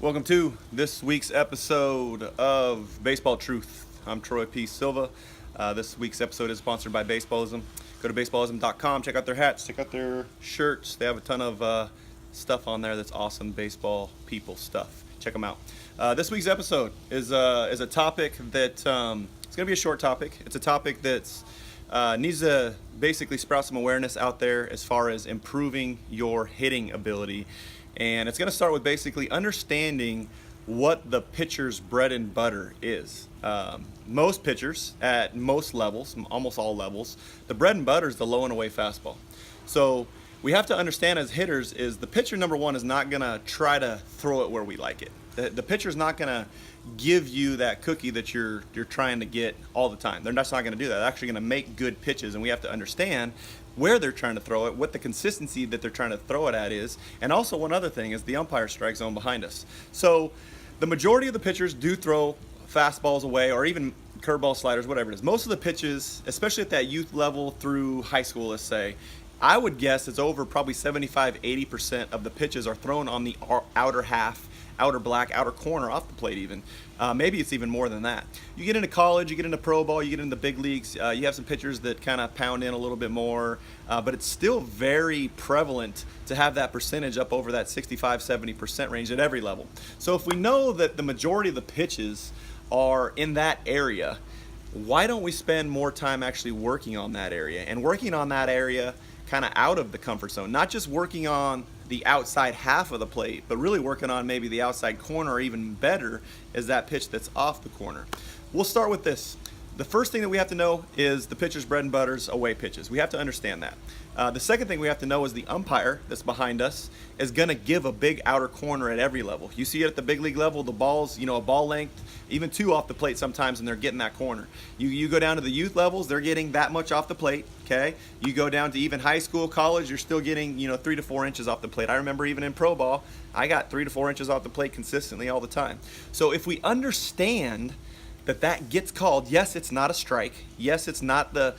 Welcome to this week's episode of Baseball Truth. I'm Troy P. Silva. This week's episode is sponsored by Baseballism. Go to baseballism.com, check out their hats, check out their shirts. They have a ton of stuff on there that's awesome baseball people stuff. Check them out. This week's episode is a topic that it's going to be a short topic. It's a topic that's needs to basically sprout some awareness out there as far as improving your hitting ability. And it's going to start with basically understanding what the pitcher's bread and butter is. Most pitchers at most levels, almost all levels, the bread and butter is the low and away fastball. So we have to understand as hitters is the pitcher, number one, is not going to try to throw it where we like it. The pitcher's not going to give you that cookie that you're trying to get all the time. They're just not going to do that. They're actually going to make good pitches, and we have to understand where they're trying to throw it, what the consistency that they're trying to throw it at is, and also one other thing is the umpire strike zone behind us. So the majority of the pitchers do throw fastballs away or even curveball sliders, whatever it is. Most of the pitches, especially at that youth level through high school, let's say, I would guess it's over probably 75-80% of the pitches are thrown on the outer half, outer black, outer corner off the plate even. Maybe it's even more than that. You get into college, you get into pro ball, you get into the big leagues, you have some pitchers that kind of pound in a little bit more, but it's still very prevalent to have that percentage up over that 65-70% range at every level. So if we know that the majority of the pitches are in that area, why don't we spend more time actually working on that area and working on that area kind of out of the comfort zone, not just working on the outside half of the plate, but really working on maybe the outside corner, or even better is that pitch that's off the corner. We'll start with this. The first thing that we have to know is the pitcher's bread and butter's away pitches. We have to understand that. The second thing we have to know is the umpire that's behind us is going to give a big outer corner at every level. You see it at the big league level, the balls, a ball length, even two off the plate sometimes, and they're getting that corner. You go down to the youth levels, they're getting that much off the plate, okay? You go down to even high school, college, you're still getting, 3 to 4 inches off the plate. I remember even in pro ball, I got 3 to 4 inches off the plate consistently all the time. So if we understand that gets called, yes, it's not a strike. Yes, it's not the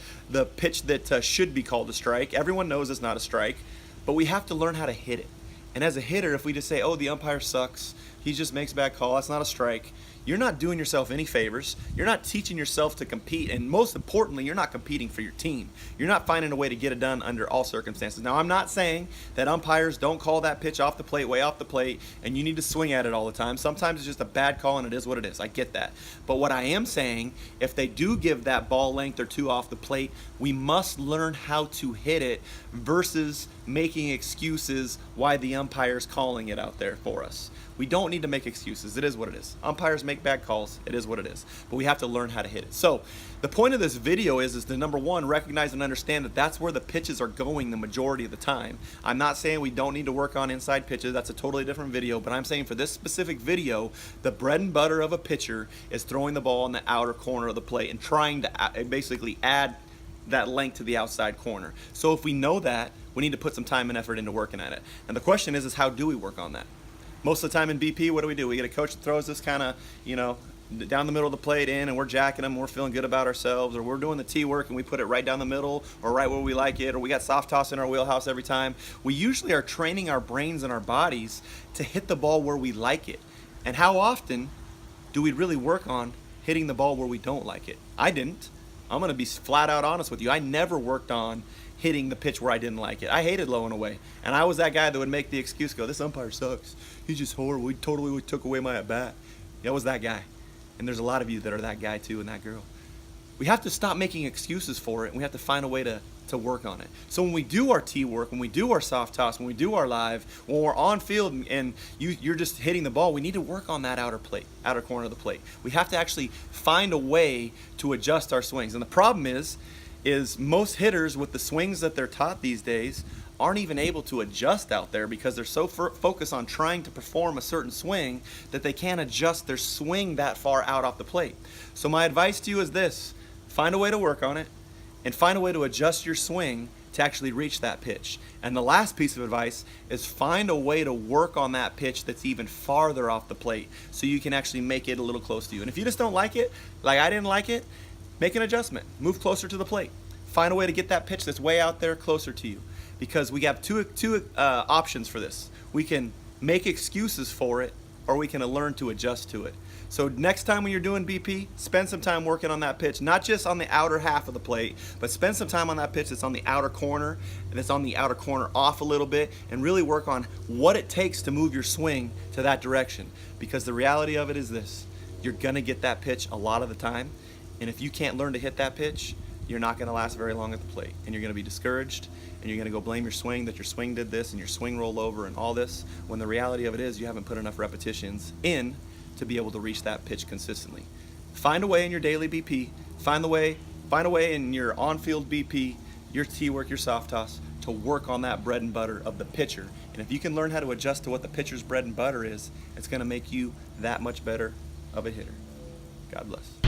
pitch that should be called a strike. Everyone knows it's not a strike, but we have to learn how to hit it. And as a hitter, if we just say, oh, the umpire sucks, he just makes a bad call, that's not a strike, you're not doing yourself any favors. You're not teaching yourself to compete. And most importantly, you're not competing for your team. You're not finding a way to get it done under all circumstances. Now, I'm not saying that umpires don't call that pitch off the plate, way off the plate, and you need to swing at it all the time. Sometimes it's just a bad call, and it is what it is. I get that. But what I am saying, if they do give that ball length or two off the plate, we must learn how to hit it versus making excuses why the umpire's calling it out there for us. We don't need to make excuses. It is what it is. Umpires make bad calls. It is what it is. But we have to learn how to hit it. So the point of this video is to, number one, recognize and understand that that's where the pitches are going the majority of the time. I'm not saying we don't need to work on inside pitches. That's a totally different video. But I'm saying for this specific video, the bread and butter of a pitcher is throwing the ball in the outer corner of the plate and trying to basically add that length to the outside corner. So if we know that, we need to put some time and effort into working at it. And the question is how do we work on that? Most of the time in BP, what do? We get a coach that throws us kind of, down the middle of the plate in, and we're jacking them, we're feeling good about ourselves, or we're doing the tee work and we put it right down the middle or right where we like it, or we got soft toss in our wheelhouse every time. We usually are training our brains and our bodies to hit the ball where we like it. And how often do we really work on hitting the ball where we don't like it? I didn't. I'm going to be flat out honest with you. I never worked on hitting the pitch where I didn't like it. I hated low and away. And I was that guy that would make the excuse, this umpire sucks. He's just horrible. We totally took away my at-bat. I was that guy. And there's a lot of you that are that guy too and that girl. We have to stop making excuses for it, and we have to find a way to work on it. So when we do our tee work, when we do our soft toss, when we do our live, when we're on field and you're just hitting the ball, we need to work on that outer corner of the plate. We have to actually find a way to adjust our swings. And the problem is most hitters with the swings that they're taught these days aren't even able to adjust out there because they're so focused on trying to perform a certain swing that they can't adjust their swing that far out off the plate. So my advice to you is this: find a way to work on it and find a way to adjust your swing to actually reach that pitch. And the last piece of advice is find a way to work on that pitch that's even farther off the plate so you can actually make it a little close to you. And if you just don't like it, like I didn't like it, make an adjustment. Move closer to the plate. Find a way to get that pitch that's way out there closer to you. Because we have two options for this. We can make excuses for it, or we can learn to adjust to it. So next time when you're doing BP, spend some time working on that pitch, not just on the outer half of the plate, but spend some time on that pitch that's on the outer corner, and it's on the outer corner off a little bit, and really work on what it takes to move your swing to that direction. Because the reality of it is this: you're gonna get that pitch a lot of the time, and if you can't learn to hit that pitch, you're not gonna last very long at the plate, and you're gonna be discouraged, and you're gonna go blame your swing that your swing did this and your swing rolled over and all this, when the reality of it is you haven't put enough repetitions in to be able to reach that pitch consistently. Find a way in your daily BP, find a way in your on-field BP, your tee work, your soft toss, to work on that bread and butter of the pitcher. And if you can learn how to adjust to what the pitcher's bread and butter is, it's gonna make you that much better of a hitter. God bless.